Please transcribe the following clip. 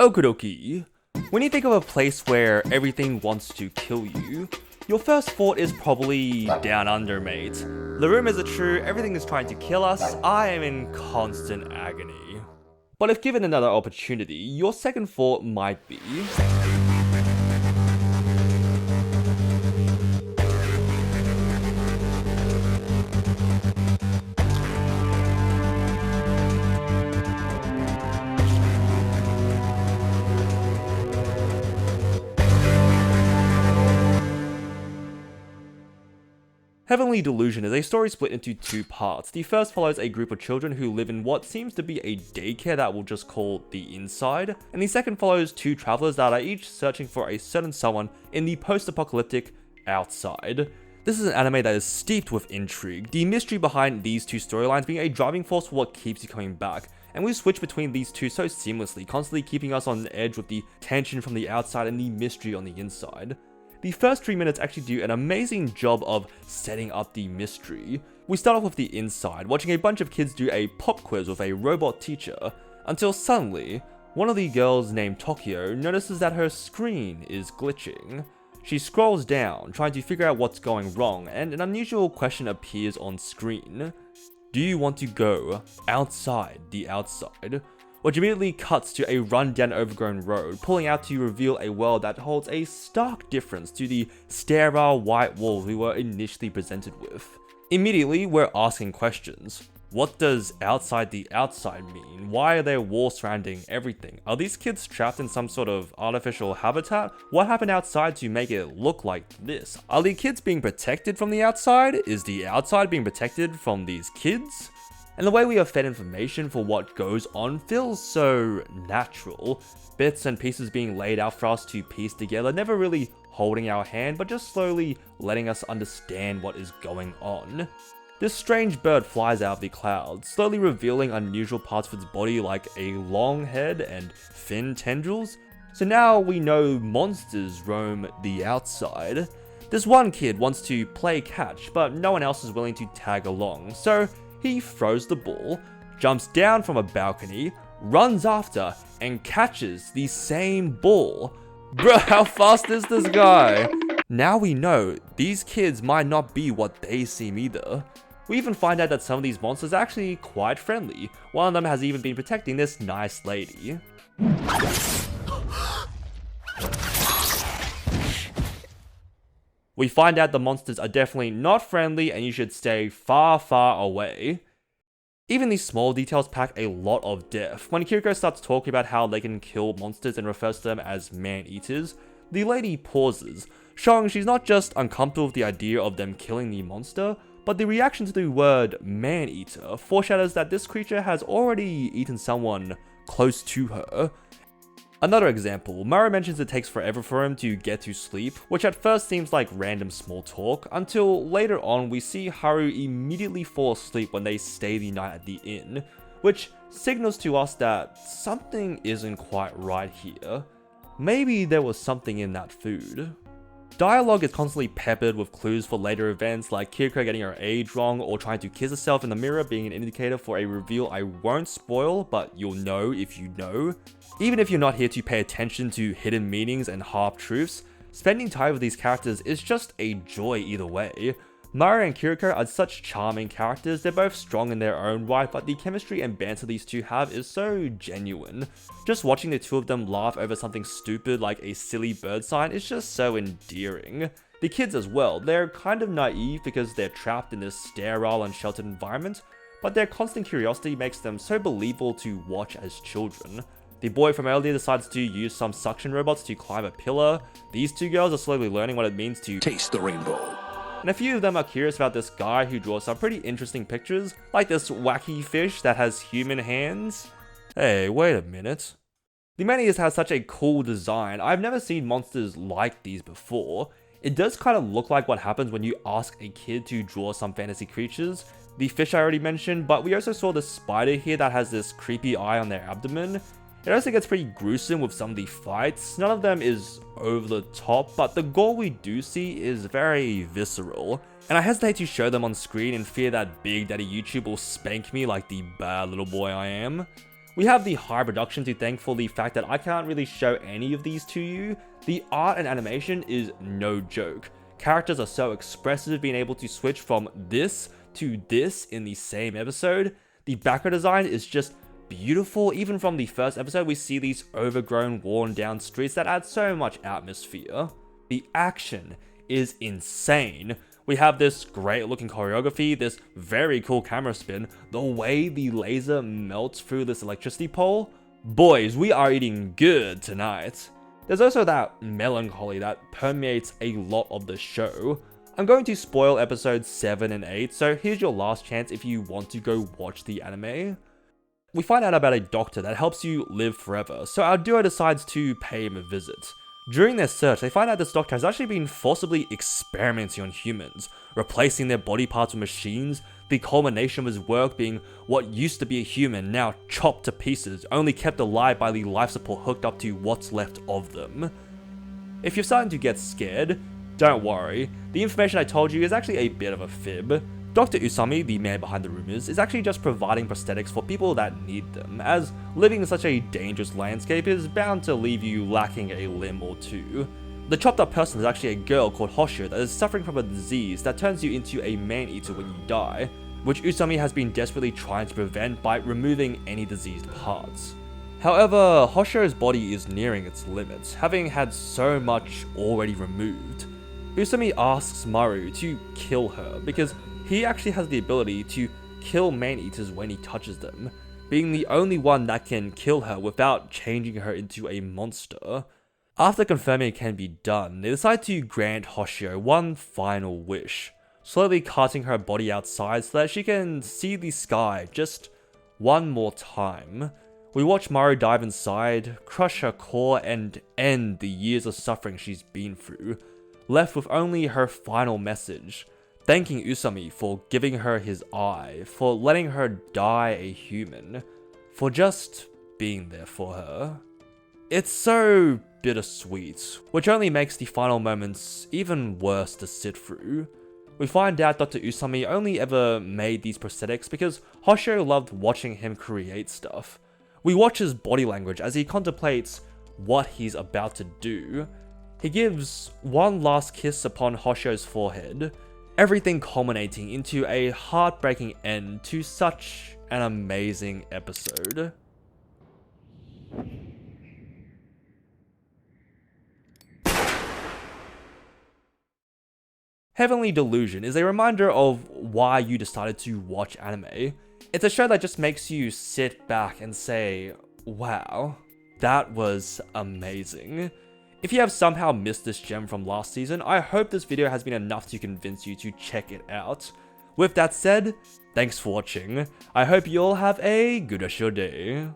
Okidoki. When you think of a place where everything wants to kill you, your first thought is probably down under, mate. The rumors are true, everything is trying to kill us, I am in constant agony. But if given another opportunity, your second thought might be... Heavenly Delusion is a story split into two parts. The first follows a group of children who live in what seems to be a daycare that we'll just call the Inside, and the second follows two travelers that are each searching for a certain someone in the post-apocalyptic Outside. This is an anime that is steeped with intrigue, the mystery behind these two storylines being a driving force for what keeps you coming back, and we switch between these two so seamlessly, constantly keeping us on edge with the tension from the outside and the mystery on the inside. The first 3 minutes actually do an amazing job of setting up the mystery. We start off with the Inside, watching a bunch of kids do a pop quiz with a robot teacher, until suddenly, one of the girls named Tokyo notices that her screen is glitching. She scrolls down, trying to figure out what's going wrong, and an unusual question appears on screen. Do you want to go outside the outside? Which immediately cuts to a run-down overgrown road, pulling out to reveal a world that holds a stark difference to the sterile white walls we were initially presented with. Immediately, we're asking questions. What does outside the outside mean? Why are there walls surrounding everything? Are these kids trapped in some sort of artificial habitat? What happened outside to make it look like this? Are the kids being protected from the outside? Is the outside being protected from these kids? And the way we are fed information for what goes on feels so natural. Bits and pieces being laid out for us to piece together, never really holding our hand, but just slowly letting us understand what is going on. This strange bird flies out of the clouds, slowly revealing unusual parts of its body like a long head and thin tendrils. So now we know monsters roam the outside. This one kid wants to play catch, but no one else is willing to tag along, so he throws the ball, jumps down from a balcony, runs after, and catches the same ball. Bro, how fast is this guy? Now we know these kids might not be what they seem either. We even find out that some of these monsters are actually quite friendly. One of them has even been protecting this nice lady. We find out the monsters are definitely not friendly and you should stay far, far away. Even these small details pack a lot of depth. When Kiruko starts talking about how they can kill monsters and refers to them as man-eaters, the lady pauses, showing she's not just uncomfortable with the idea of them killing the monster, but the reaction to the word man-eater foreshadows that this creature has already eaten someone close to her. Another example, Maru mentions it takes forever for him to get to sleep, which at first seems like random small talk, until later on we see Haru immediately fall asleep when they stay the night at the inn, which signals to us that something isn't quite right here. Maybe there was something in that food. Dialogue is constantly peppered with clues for later events like Kiruko getting her age wrong or trying to kiss herself in the mirror being an indicator for a reveal I won't spoil, but you'll know if you know. Even if you're not here to pay attention to hidden meanings and half-truths, spending time with these characters is just a joy either way. Maru and Kiruko are such charming characters, they're both strong in their own right, but the chemistry and banter these two have is so genuine. Just watching the two of them laugh over something stupid like a silly bird sign is just so endearing. The kids as well, they're kind of naive because they're trapped in this sterile and sheltered environment, but their constant curiosity makes them so believable to watch as children. The boy from earlier decides to use some suction robots to climb a pillar. These two girls are slowly learning what it means to taste the rainbow. And a few of them are curious about this guy who draws some pretty interesting pictures, like this wacky fish that has human hands. Hey, wait a minute. The Manias has such a cool design. I've never seen monsters like these before. It does kind of look like what happens when you ask a kid to draw some fantasy creatures. The fish I already mentioned, but we also saw the spider here that has this creepy eye on their abdomen. It also gets pretty gruesome with some of the fights. None of them is over the top, but the gore we do see is very visceral. And I hesitate to show them on screen in fear that Big Daddy YouTube will spank me like the bad little boy I am. We have the high production to thank for the fact that I can't really show any of these to you. The art and animation is no joke. Characters are so expressive, being able to switch from this to this in the same episode. The background design is just beautiful. Even from the first episode, we see these overgrown, worn down streets that add so much atmosphere. The action is insane. We have this great looking choreography, this very cool camera spin, the way the laser melts through this electricity pole. Boys, we are eating good tonight. There's also that melancholy that permeates a lot of the show. I'm going to spoil episodes 7 and 8, so here's your last chance if you want to go watch the anime. We find out about a doctor that helps you live forever, so our duo decides to pay him a visit. During their search, they find out this doctor has actually been forcibly experimenting on humans, replacing their body parts with machines, the culmination of his work being what used to be a human now chopped to pieces, only kept alive by the life support hooked up to what's left of them. If you're starting to get scared, don't worry, the information I told you is actually a bit of a fib. Dr. Usami, the man behind the rumors, is actually just providing prosthetics for people that need them, as living in such a dangerous landscape is bound to leave you lacking a limb or two. The chopped up person is actually a girl called Hoshio that is suffering from a disease that turns you into a man-eater when you die, which Usami has been desperately trying to prevent by removing any diseased parts. However, Hoshio's body is nearing its limits, having had so much already removed. Usami asks Maru to kill her because he actually has the ability to kill man-eaters when he touches them, being the only one that can kill her without changing her into a monster. After confirming it can be done, they decide to grant Hoshio one final wish, slowly carting her body outside so that she can see the sky just one more time. We watch Maru dive inside, crush her core, and end the years of suffering she's been through, left with only her final message, thanking Usami for giving her his eye, for letting her die a human, for just being there for her. It's so bittersweet, which only makes the final moments even worse to sit through. We find out Dr. Usami only ever made these prosthetics because Hoshio loved watching him create stuff. We watch his body language as he contemplates what he's about to do. He gives one last kiss upon Hoshio's forehead, everything culminating into a heartbreaking end to such an amazing episode. Heavenly Delusion is a reminder of why you decided to watch anime. It's a show that just makes you sit back and say, wow, that was amazing. If you have somehow missed this gem from last season, I hope this video has been enough to convince you to check it out. With that said, thanks for watching. I hope you all have a good rest of your day.